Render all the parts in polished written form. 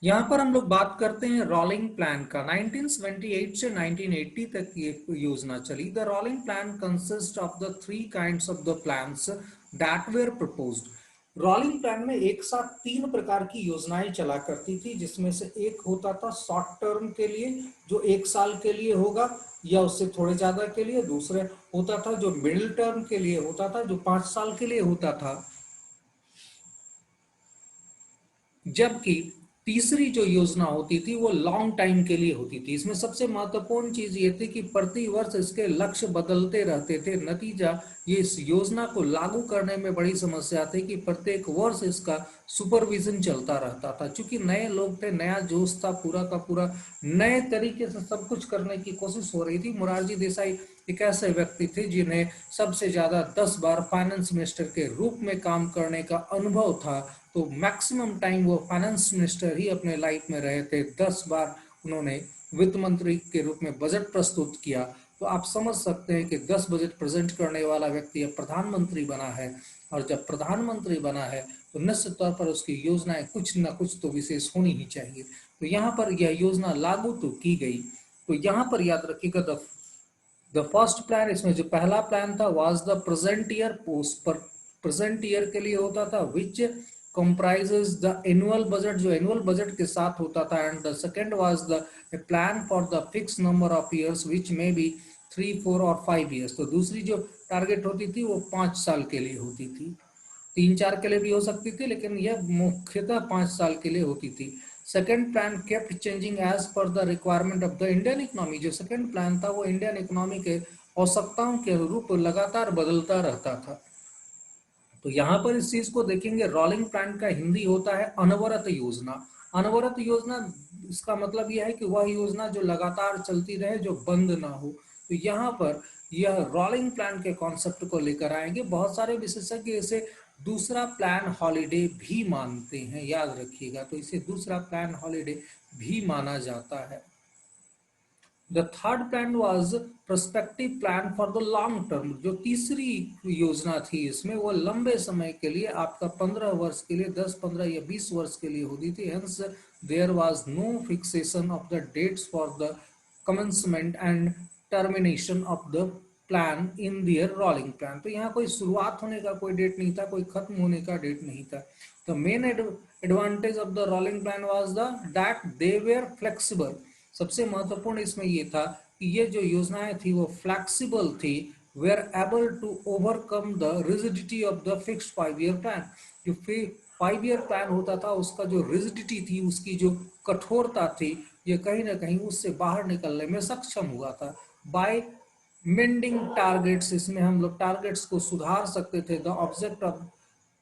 यहाँ पर हम लोग बात करते हैं रोलिंग प्लान का। 1978 से 1980 तक ये योजना चली। The rolling plan consist of the three kinds of the plans that were proposed. Rolling plan में एक साथ तीन प्रकार की योजनाएं चला करती थी, जिसमें से एक होता था शॉर्ट टर्म के लिए, जो एक साल के लिए होगा या उससे थोड़े ज्यादा के लिए। दूसरे होता था जो मिडिल टर्म के लिए होता था, जो 5 साल के लिए होता था। जबकि तीसरी जो योजना होती थी वो लॉन्ग टाइम के लिए होती थी। इसमें सबसे महत्वपूर्ण चीज ये थी कि प्रति वर्ष इसके लक्ष्य बदलते रहते थे। नतीजा ये इस योजना को लागू करने में बड़ी समस्या थी कि प्रत्येक वर्ष इसका सुपरविजन चलता रहता था। क्योंकि नए लोग थे, नया जोश था, पूरा का पूरा नए तरीके से सब कुछ करने की कोशिश हो रही थी। मोरारजी देसाई एक ऐसे व्यक्ति थे जिन्हें सबसे ज्यादा 10 बार फाइनेंस मिनिस्टर के रूप में काम करने का अनुभव था। तो मैक्सिमम टाइम वो फाइनेंस मिनिस्टर ही अपने लाइफ में रहे थे। 10 बार उन्होंने वित्त मंत्री के रूप में बजट प्रस्तुत किया। तो आप समझ सकते हैं कि 10 बजट प्रेजेंट करने वाला व्यक्ति अब प्रधानमंत्री बना है। और जब प्रधानमंत्री बना है तो निश्चित तौर पर उसकी योजनाएं कुछ ना कुछ तो विशेष होनी ही चाहिए। तो यहाँ पर यह योजना लागू तो की गई। तो यहाँ पर याद रखिएगा, द फर्स्ट प्लान, इसमें जो पहला प्लान था was the present year post पर प्रेजेंट ईयर के लिए होता था, विच comprises द एनुअल बजट, जो एनुअल बजट के साथ होता था। And the second was the plan for the fix number of years which may be 3, 4 और 5 ईयर्स। तो दूसरी जो टारगेट होती थी वो 5 साल के लिए होती थी। 3, 4 के लिए भी हो सकती थी, लेकिन यह मुख्यतः 5 साल के लिए होती थी। Second plan kept changing as per the requirement of the Indian economy. जो सेकेंड प्लान था वो इंडियन इकोनॉमी के आवश्यकताओं के अनुरूप लगातार बदलता रहता था। तो यहाँ पर इस चीज को देखेंगे, रोलिंग प्लान का हिंदी होता है अनवरत योजना। अनवरत योजना, इसका मतलब यह है कि वह योजना जो लगातार चलती रहे, जो बंद ना हो। तो यहाँ पर यह रोलिंग प्लान के कॉन्सेप्ट को लेकर आएंगे। बहुत सारे विशेषज्ञ इसे दूसरा प्लान हॉलिडे भी मानते हैं, याद रखिएगा। तो इसे दूसरा प्लान हॉलिडे भी माना जाता है। The third plan was prospective plan for the long term. जो तीसरी योजना थी इसमें वो लंबे समय के लिए, आपका 15 वर्ष के लिए, 10, 15 या 20 वर्ष के लिए होती थी। Hence there was no fixation of the dates for the commencement and termination of the plan in their rolling plan. तो यहाँ कोई शुरुआत होने का कोई डेट नहीं था, कोई खत्म होने का डेट नहीं था। The main advantage of the rolling plan was the that they were flexible. सबसे महत्वपूर्ण इसमें ये था कि ये जो योजनाएं थी वो फ्लेक्सिबल थी। They are able to overcome the rigidity of the fixed 5 year plan. जो 5 ईयर प्लान होता था उसका जो रिजिडिटी थी, उसकी जो कठोरता थी, ये कहीं ना कहीं उससे बाहर निकलने में सक्षम हुआ था। बाय मेंडिंग टारगेट्स, इसमें हम लोग टारगेट्स को सुधार सकते थे। The object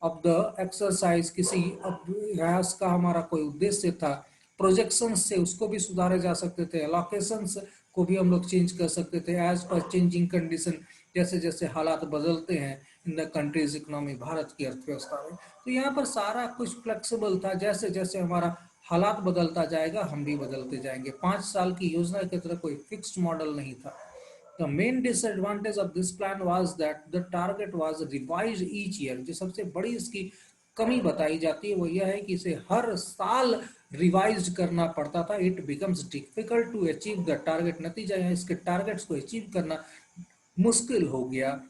of the exercise, किसी अभ्यास का हमारा कोई उद्देश्य था। प्रोजेक्शन से उसको भी सुधारे जा सकते थे। लोकेशंस को भी हम लोग चेंज कर सकते थे एज पर चेंजिंग कंडीशन, जैसे जैसे हालात बदलते हैं in the countries economy, Bharat की अर्थव्यवस्था में। तो यहाँ पर सारा कुछ फ्लेक्सिबल था। जैसे जैसे हमारा हालात बदलता जाएगा हम भी बदलते जाएंगे। 5 साल की योजना की तरह कोई फिक्स्ड मॉडल नहीं था। The main disadvantage of this plan was that the target was revised each year। जो सबसे बड़ी इसकी कमी बताई जाती है वो यह है कि इसे हर साल रिवाइज करना पड़ता था। It becomes difficult to achieve the target. नतीजा है इसके टारगेट्स को अचीव करना मुश्किल हो गया।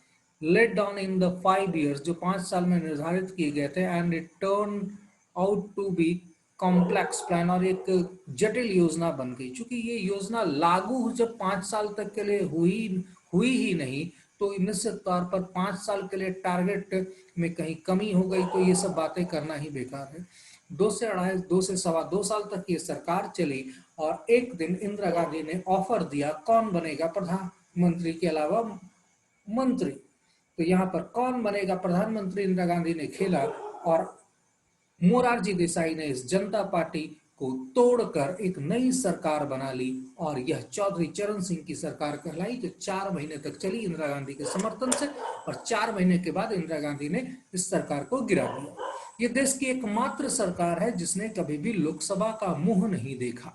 Laid down in the 5 years, जो 5 साल में निर्धारित किए गए थे। And it turn out to be complex plan, और एक जटिल योजना बन गई। क्योंकि ये योजना लागू जब 5 साल तक के लिए हुई ही नहीं, तो निश्चित तौर पर 5 साल के लिए टारगेट में कहीं कमी हो गई, तो ये सब बातें करना ही बेकार है। 2 से 2.5, 2 से 2.25 साल तक ये सरकार चली। और एक दिन इंदिरा गांधी ने ऑफर दिया, कौन बनेगा प्रधानमंत्री के अलावा मंत्री। तो यहाँ पर कौन बनेगा प्रधानमंत्री इंदिरा गांधी ने खेला, और मोरारजी देसाई ने इस जनता पार्टी को तोड़कर एक नई सरकार बना ली। और यह चौधरी चरण सिंह की सरकार कहलाई, जो 4 महीने तक चली इंदिरा गांधी के समर्थन से। और 4 महीने के बाद इंदिरा गांधी ने इस सरकार को गिरा दिया। ये देश की एकमात्र सरकार है जिसने कभी भी लोकसभा का मुंह नहीं देखा।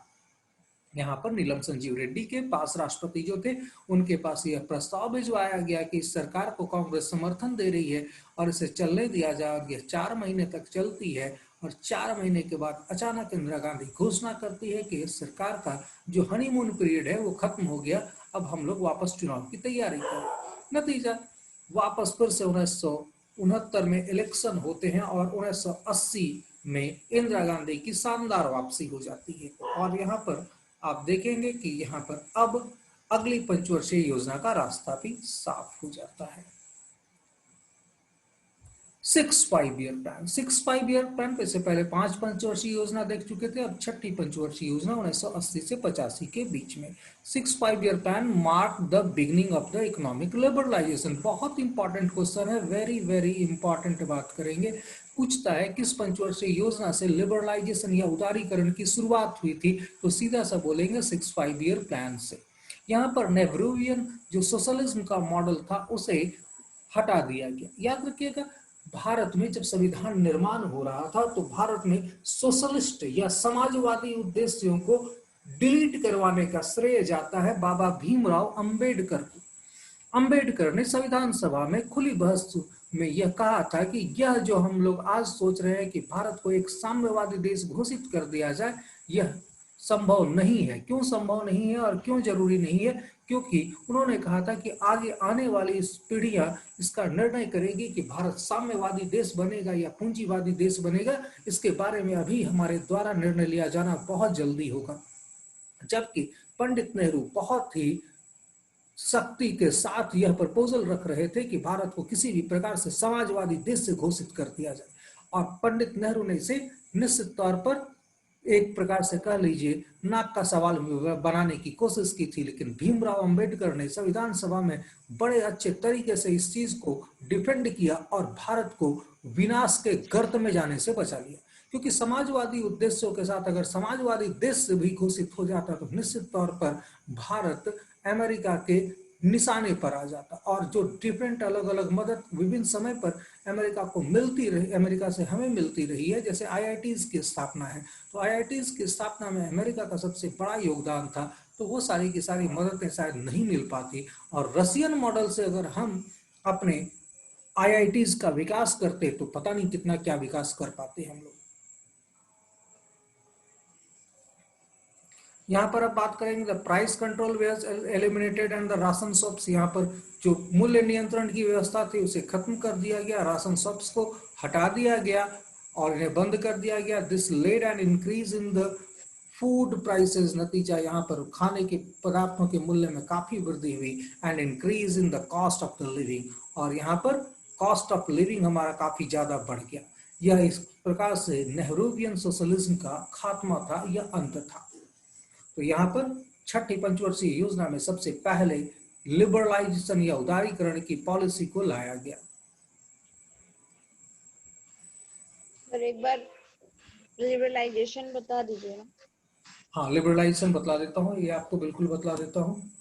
यहाँ पर नीलम संजीव रेड्डी के पास राष्ट्रपति जो थे, उनके पास यह प्रस्ताव भिजवाया गया कि इस सरकार को कांग्रेस समर्थन दे रही है और इसे चलने दिया जाए। और यह 4 महीने तक चलती है और 4 महीने के बाद अचानक इंदिरा गांधी घोषणा करती है कि इस सरकार का जो हनीमून पीरियड है वो खत्म हो गया, अब हम लोग वापस चुनाव की तैयारी करें। नतीजा, वापस फिर से 1969 में इलेक्शन होते हैं और 1980 में इंदिरा गांधी की शानदार वापसी हो जाती है। और यहाँ पर आप देखेंगे कि यहाँ पर अब अगली पंचवर्षीय योजना का रास्ता भी साफ हो जाता है। 6 5 ईयर प्लान पे से पहले 5 पंचवर्षीय योजना देख चुके थे, अब छठी पंचवर्षीय योजना 1980 से 85 के बीच में। 6 5 year plan mark the beginning of the economic liberalization. बहुत इंपॉर्टेंट क्वेश्चन है, वेरी वेरी इंपॉर्टेंट बात करेंगे। पूछता है किस पंचवर्षीय योजना से लिबरलाइजेशन या उदारीकरण की शुरुआत हुई थी, तो सीधा सा बोलेंगे 6 5 ईयर प्लान से। यहाँ पर नेहरूवियन जो सोशलिज्म का मॉडल था उसे हटा दिया गया। याद रखिएगा, भारत में जब संविधान निर्माण हो रहा था तो भारत में सोशलिस्ट या समाजवादी उद्देश्यों को डिलीट करवाने का श्रेय जाता है बाबा भीमराव अंबेडकर को। अंबेडकर ने संविधान सभा में खुली बहस में यह कहा था कि यह जो हम लोग आज सोच रहे हैं कि भारत को एक साम्यवादी देश घोषित कर दिया जाए, यह संभव नहीं है। क्यों संभव नहीं है और क्यों जरूरी नहीं है? क्योंकि उन्होंने कहा था कि आगे आने वाली पीढ़ियां इसका निर्णय करेगी कि भारत साम्यवादी देश बनेगा या पूंजीवादी देश बनेगा, इसके बारे में अभी हमारे द्वारा निर्णय लिया जाना बहुत जल्दी होगा। जबकि पंडित नेहरू बहुत ही सख्ती के साथ यह प्रपोजल रख रहे थे कि भारत को किसी भी प्रकार से समाजवादी देश से घोषित कर दिया जाए, और पंडित नेहरू ने इसे निश्चित तौर पर एक प्रकार से कह लीजिए नाक का सवाल बनाने की कोशिश की थी। लेकिन भीमराव अंबेडकर ने संविधान सभा में बड़े अच्छे तरीके से इस चीज को डिफेंड किया और भारत को विनाश के गर्त में जाने से बचा लिया। क्योंकि समाजवादी उद्देश्यों के साथ अगर समाजवादी देश भी घोषित हो जाता तो निश्चित तौर पर भारत अमेरिका के निशाने पर आ जाता, और जो डिफरेंट अलग अलग मदद विभिन्न समय पर अमेरिका को मिलती रही, अमेरिका से हमें मिलती रही है, जैसे आईआईटीज की स्थापना है, तो आईआईटीज की स्थापना में अमेरिका का सबसे बड़ा योगदान था, तो वो सारी की सारी मददें शायद नहीं मिल पाती। और रशियन मॉडल से अगर हम अपने आईआईटीज का विकास करते तो पता नहीं कितना क्या विकास कर पाते हम लोग। यहाँ पर अब बात करेंगे the price control were eliminated and the ration shops. यहाँ पर जो मूल्य नियंत्रण की व्यवस्था थी उसे खत्म कर दिया गया, राशन शॉप्स को हटा दिया गया और इन्हें बंद कर दिया गया। This led and increase in the food prices. नतीजा यहाँ पर खाने के पदार्थों के मूल्य में काफी वृद्धि हुई, and increase in the cost of the living, और यहाँ पर कॉस्ट ऑफ लिविंग हमारा काफी ज्यादा बढ़ गया। यह इस प्रकार से नेहरूवियन सोशलिज्म का खात्मा था या अंत था। तो यहाँ पर छठी पंचवर्षीय योजना में सबसे पहले लिबरलाइजेशन या उदारीकरण की पॉलिसी को लाया गया। पर एक बार लिबरलाइजेशन बता दीजिए ना। हाँ, लिबरलाइजेशन बतला देता हूँ, ये आपको बिल्कुल बतला देता हूँ।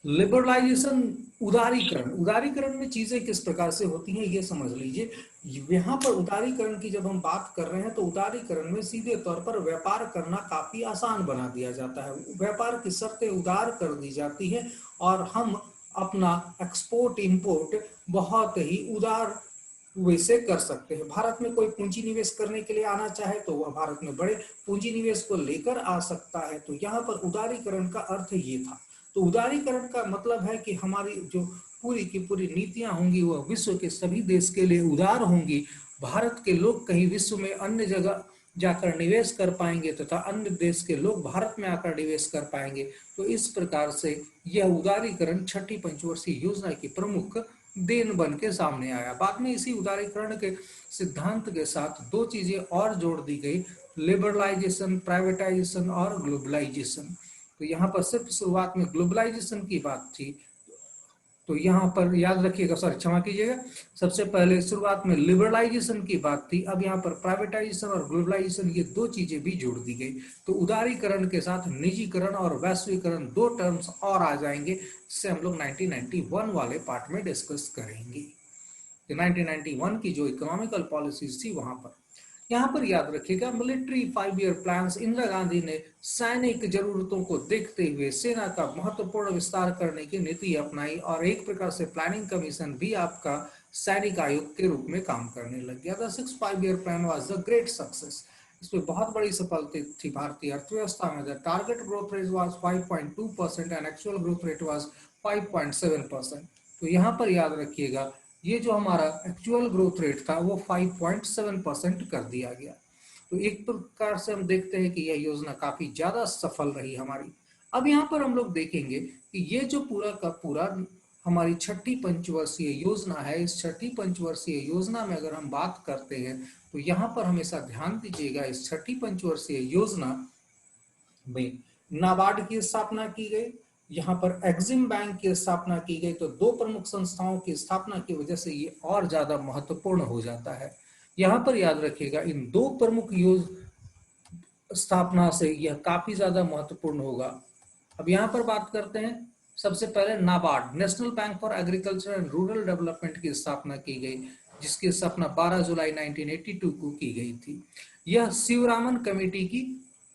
लिबरलाइजेशन, उदारीकरण, उदारीकरण में चीजें किस प्रकार से होती हैं ये समझ लीजिए। यहाँ पर उदारीकरण की जब हम बात कर रहे हैं तो उदारीकरण में सीधे तौर पर व्यापार करना काफी आसान बना दिया जाता है। व्यापार की शर्तें उदार कर दी जाती है और हम अपना एक्सपोर्ट इंपोर्ट बहुत ही उदार वैसे कर सकते हैं। भारत में कोई पूंजी निवेश करने के लिए आना चाहे तो वह भारत में बड़े पूंजी निवेश को लेकर आ सकता है। तो यहाँ पर उदारीकरण का अर्थ ये था। तो उदारीकरण का मतलब है कि हमारी जो पूरी की पूरी नीतियां होंगी वह विश्व के सभी देश के लिए उदार होंगी। भारत के लोग कहीं विश्व में अन्य जगह जाकर निवेश कर पाएंगे तथा अन्य देश के लोग भारत में आकर निवेश कर पाएंगे। तो इस प्रकार से यह उदारीकरण छठी पंचवर्षीय योजना की प्रमुख देन बन के सामने आया। बाद में इसी उदारीकरण के सिद्धांत के साथ दो चीजें और जोड़ दी गई, लिबरलाइजेशन, प्राइवेटाइजेशन और ग्लोबलाइजेशन। तो यहाँ पर सिर्फ शुरुआत में ग्लोबलाइजेशन की बात थी, तो यहाँ पर याद रखिएगा, सॉरी क्षमा कीजिएगा, सबसे पहले शुरुआत में लिबरलाइजेशन की बात थी, अब यहाँ पर प्राइवेटाइजेशन और ग्लोबलाइजेशन ये दो चीजें भी जोड़ दी गई। तो उदारीकरण के साथ निजीकरण और वैश्वीकरण दो टर्म्स और आ जाएंगे, जिससे हम लोग 1991 वाले पार्ट में डिस्कस करेंगे। 1991 की जो इकोनॉमिकल पॉलिसीज थी वहां पर, यहाँ पर याद रखिएगा military 5 year plans, Indira Gandhi ने सैनिक जरूरतों को देखते हुए सेना का महत्वपूर्ण विस्तार करने की नीति अपनाई और एक प्रकार से प्लानिंग कमीशन भी आपका सैनिक आयोग के रूप में काम करने लग गया। The 6 5 year plan was the great success. इसमें बहुत बड़ी सफलता थी भारतीय अर्थव्यवस्था में। The target growth rate was 5.2% and actual growth rate was 5.7%। तो यहाँ पर याद रखिएगा, ये जो हमारा एक्चुअल ग्रोथ रेट था वो 5.7% कर दिया गया। तो एक प्रकार से हम देखते हैं कि यह योजना काफी ज्यादा सफल रही हमारी। अब यहाँ पर हम लोग देखेंगे कि ये जो पूरा का पूरा हमारी छठी पंचवर्षीय योजना है, इस छठी पंचवर्षीय योजना में अगर हम बात करते हैं तो यहाँ पर हमेशा ध्यान दीजिएगा, इस छठी पंचवर्षीय योजना में नाबार्ड की स्थापना की गई, यहाँ पर एक्सिम बैंक की स्थापना की गई। तो दो प्रमुख संस्थाओं की स्थापना की वजह से ये और ज्यादा महत्वपूर्ण हो जाता है। यहाँ पर याद रखिएगा, इन दो प्रमुख स्थापना से यह काफी ज्यादा महत्वपूर्ण होगा। अब यहाँ पर बात करते हैं, सबसे पहले NABARD, national bank for agriculture and rural development की स्थापना की गई, जिसकी स्थापना 12 जुलाई 1982 को की गई थी। यह शिवरामन कमेटी की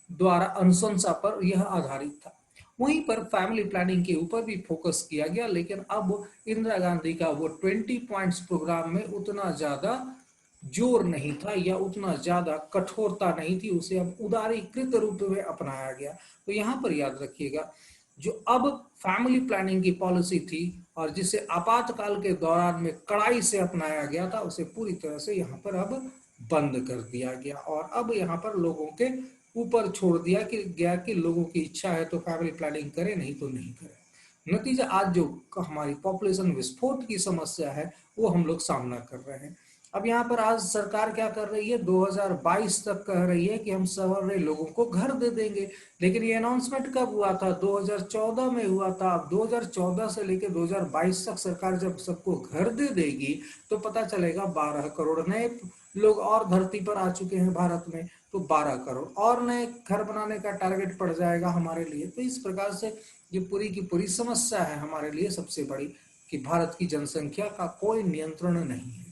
द्वारा अनुशंसा पर यह आधारित था। वहीं पर फैमिली प्लानिंग के ऊपर भी फोकस किया गया, लेकिन अब इंदिरा गांधी का वो 20 पॉइंट्स प्रोग्राम में उतना ज्यादा जोर नहीं था या उतना ज्यादा कठोरता नहीं थी, उसे अब उदारीकृत रूप में अपनाया गया। तो यहाँ पर याद रखिएगा, जो अब फैमिली प्लानिंग की पॉलिसी थी और जिसे आपातकाल के दौरान में कड़ाई से अपनाया गया था, उसे पूरी तरह से यहाँ पर अब बंद कर दिया गया और अब यहाँ पर लोगों के ऊपर छोड़ दिया कि गया कि लोगों की इच्छा है तो फैमिली प्लानिंग करें, नहीं तो नहीं करें। नतीजा आज जो हमारी पॉपुलेशन विस्फोट की समस्या है वो हम लोग सामना कर रहे हैं। अब यहाँ पर आज सरकार क्या कर रही है, 2022 तक कह रही है कि हम सारे लोगों को घर दे देंगे, लेकिन ये अनाउंसमेंट कब हुआ था, 2014 में हुआ था। अब 2014 से लेकर 2022 तक सरकार जब सबको घर दे देगी तो पता चलेगा 12 करोड़ नए लोग और धरती पर आ चुके हैं भारत में, तो 12 करोड़ और नए घर बनाने का टारगेट पड़ जाएगा हमारे लिए। तो इस प्रकार से ये पूरी की पूरी समस्या है हमारे लिए सबसे बड़ी, कि भारत की जनसंख्या का कोई नियंत्रण नहीं है।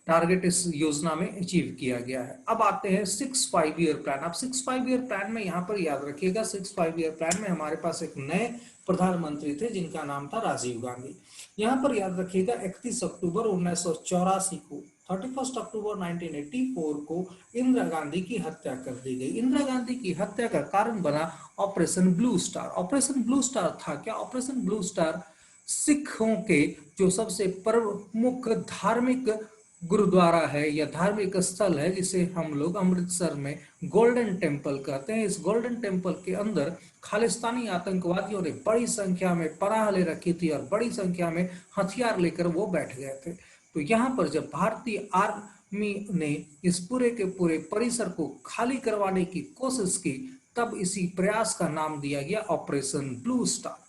टारगेट इस योजना में अचीव किया गया है। अब आते हैं 6 5 ईयर प्लान। अब 6 5 ईयर प्लान में यहाँ पर याद रखिएगा, 6 5 ईयर प्लान में हमारे पास एक नए प्रधानमंत्री थे जिनका नाम था राजीव गांधी। यहाँ पर याद रखिएगा, 31 अक्टूबर 1984 को, 31 अक्टूबर 1984 को इंदिरा गांधी की हत्या कर दी गई। इंदिरा गांधी की हत्या का कारण बना operation blue star. Operation blue star था क्या? ऑपरेशन ब्लू स्टार सिखों के जो सबसे प्रमुख धार्मिक गुरुद्वारा है या धार्मिक स्थल है, जिसे हम लोग अमृतसर में गोल्डन टेम्पल कहते हैं, इस गोल्डन टेम्पल के अंदर खालिस्तानी आतंकवादियों ने बड़ी संख्या में पनाह ले रखी थी और बड़ी संख्या में हथियार लेकर वो बैठ गए थे। तो यहाँ पर जब भारतीय आर्मी ने इस पूरे के पूरे परिसर को खाली करवाने की कोशिश की, तब इसी प्रयास का नाम दिया गया ऑपरेशन ब्लू स्टार।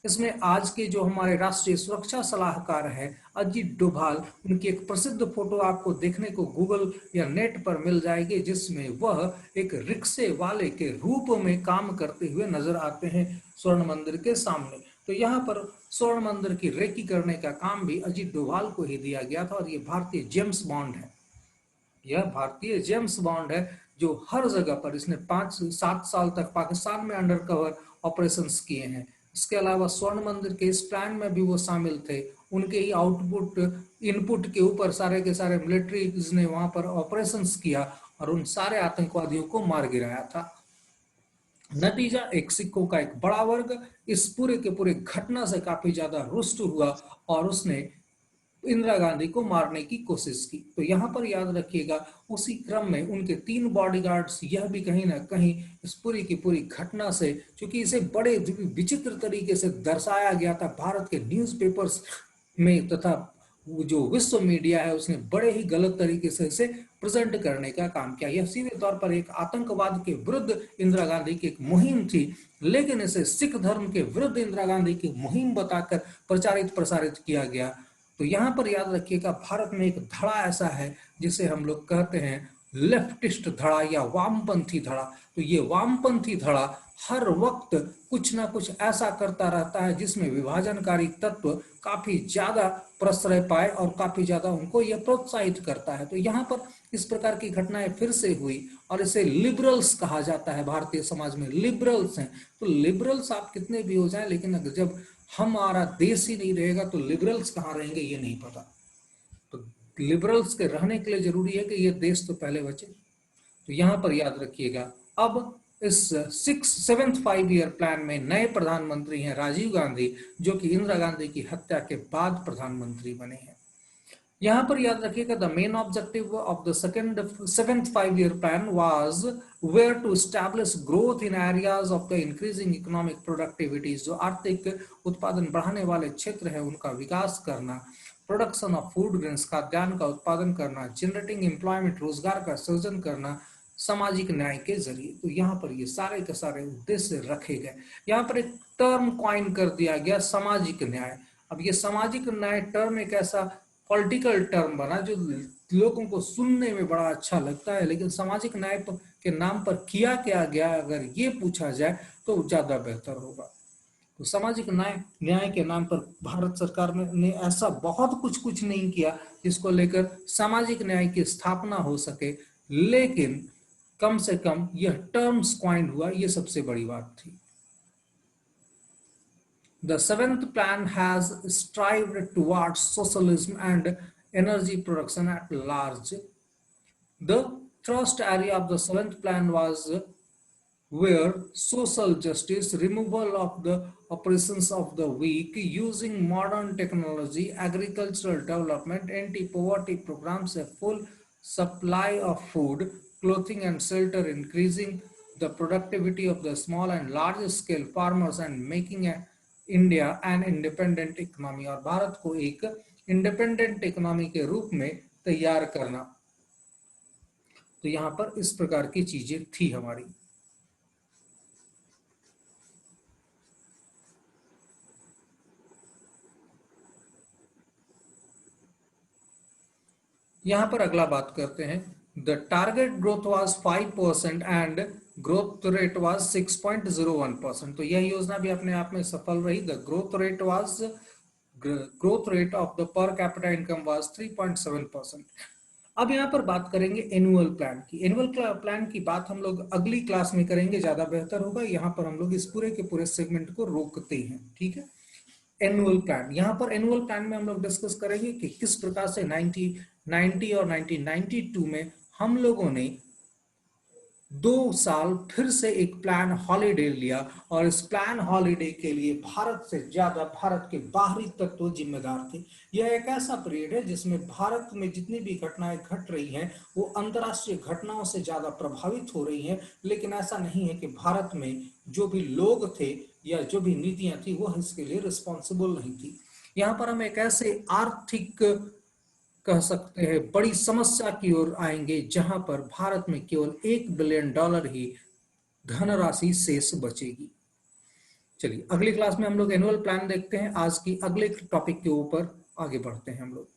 इसमें आज के जो हमारे राष्ट्रीय सुरक्षा सलाहकार हैं अजीत डोभाल, उनकी एक प्रसिद्ध फोटो आपको देखने को गूगल या नेट पर मिल जाएगी, जिसमें वह एक रिक्शे वाले के रूप में काम करते हुए नजर आते हैं स्वर्ण मंदिर के सामने। तो यहाँ पर स्वर्ण मंदिर की रेकी करने का काम भी अजीत डोभाल को ही दिया गया था और ये भारतीय जेम्स बॉन्ड है। यह भारतीय जेम्स बॉन्ड है जो हर जगह पर, इसने 5-7 साल तक पाकिस्तान में अंडरकवर ऑपरेशंस किए हैं। इसके अलावा स्वर्ण मंदिर के इस प्लान में भी वो शामिल थे। उनके ही आउटपुट इनपुट के ऊपर सारे के सारे मिलिट्रीज ने वहां पर ऑपरेशंस किया और उन सारे आतंकवादियों को मार गिराया था। नतीजा, एक सिखों का एक बड़ा वर्ग इस पूरे के पूरे घटना से काफी ज्यादा रुष्ट हुआ और उसने इंदिरा गांधी को मारने की कोशिश की। तो यहाँ पर याद रखिएगा, उसी क्रम में उनके 3 बॉडीगार्ड्स, यह भी कहीं ना कहीं इस पूरी की पूरी घटना से, क्योंकि इसे बड़े विचित्र तरीके से दर्शाया गया था भारत के न्यूज़पेपर्स में तथा जो विश्व मीडिया है उसने बड़े ही गलत तरीके से इसे प्रेजेंट करने का काम किया। यह सीधे तौर पर एक आतंकवाद के विरुद्ध इंदिरा गांधी की एक मुहिम थी, लेकिन इसे सिख धर्म के विरुद्ध इंदिरा गांधी की मुहिम बताकर प्रचारित प्रसारित किया गया। तो यहाँ पर याद रखिएगा, भारत में एक धड़ा ऐसा है जिसे हम लोग कहते हैं लेफ्टिस्ट धड़ा या वामपंथी धड़ा, तो ये वामपंथी धड़ा हर वक्त कुछ ना कुछ ऐसा करता रहता है जिसमें विभाजनकारी तत्व काफी ज्यादा प्रश्रय पाए और काफी ज्यादा उनको यह प्रोत्साहित करता है। तो यहाँ पर इस प्रकार की घटनाएं फिर से हुई और इसे लिबरल्स कहा जाता है। भारतीय समाज में लिबरल्स हैं, तो लिबरल्स आप कितने भी हो जाए, लेकिन अगर जब हमारा देश ही नहीं रहेगा तो लिबरल्स कहाँ रहेंगे ये नहीं पता। तो लिबरल्स के रहने के लिए जरूरी है कि ये देश तो पहले बचे। तो यहां पर याद रखिएगा। अब इस 7th 5 year प्लान में नए प्रधानमंत्री हैं राजीव गांधी, जो कि इंदिरा गांधी की हत्या के बाद प्रधानमंत्री बने हैं। यहां पर याद रखिएगा, the main objective of the 7th 5 year plan was were to establish growth in areas of the increasing economic productivity, जो आर्थिक उत्पादन बढ़ाने वाले क्षेत्र है उनका विकास करना, प्रोडक्शन ऑफ फूड ग्रेन्स, खाद्यान्न का उत्पादन करना, जनरेटिंग एम्प्लॉयमेंट, रोजगार का सृजन करना सामाजिक न्याय के जरिए। तो यहाँ पर ये सारे के सारे उद्देश्य रखे गए। यहाँ पर एक टर्म कॉइन कर दिया गया, सामाजिक न्याय। अब ये सामाजिक न्याय टर्म एक ऐसा पॉलिटिकल टर्म बना जो लोगों को सुनने में बड़ा अच्छा लगता है, लेकिन सामाजिक न्याय के नाम पर किया क्या गया अगर ये पूछा जाए तो ज्यादा बेहतर होगा। तो सामाजिक न्याय के नाम पर भारत सरकार ने ऐसा बहुत कुछ नहीं किया जिसको लेकर सामाजिक न्याय की स्थापना हो सके, लेकिन कम से कम यह टर्म्स क्वाइन हुआ, यह सबसे बड़ी बात थी। The 7th plan has strived towards socialism and energy production at large. The thrust area of the 7th plan was where social justice, removal of the oppressions of the weak, using modern technology, agricultural development, anti-poverty programs, a full supply of food, clothing and shelter, increasing the productivity of the small and large scale farmers and making India an independent economy, और भारत को एक independent economy के रूप में तैयार करना। तो यहां पर इस प्रकार की चीजें थी हमारी। यहां पर अगला बात करते हैं। The target growth was 5% and growth rate was 6.01%। तो यह योजना भी अपने आप में सफल रही। The growth rate of the per capita income was 3.7%। अब यहाँ पर बात करेंगे एनुअल प्लान की। एनुअल प्लान की बात हम लोग अगली क्लास में करेंगे, ज्यादा बेहतर होगा। यहाँ पर हम लोग इस पूरे के पूरे सेगमेंट को रोकते हैं, ठीक है। एनुअल प्लान, यहाँ पर एनुअल प्लान में हम लोग डिस्कस करेंगे कि किस प्रकार से 1990 और 1992 में हम लोगों ने 2 साल फिर से एक प्लान हॉलीडे लिया, और इस प्लान हॉलीडे के लिए भारत से ज्यादा भारत के बाहरी तत्व जिम्मेदार थे। यह एक ऐसा पीरियड है जिसमें भारत में जितनी भी घटनाएं घट रही हैं वो अंतर्राष्ट्रीय घटनाओं से ज्यादा प्रभावित हो रही हैं, लेकिन ऐसा नहीं है कि भारत में जो भी लोग थे या जो भी नीतियां थी वो इसके लिए रिस्पॉन्सिबल नहीं थी। यहाँ पर हम एक ऐसे आर्थिक कह सकते हैं बड़ी समस्या की ओर आएंगे जहां पर भारत में केवल $1 बिलियन ही धनराशि शेष बचेगी। चलिए अगली क्लास में हम लोग एनुअल प्लान देखते हैं। आज की अगले टॉपिक के ऊपर आगे बढ़ते हैं हम लोग।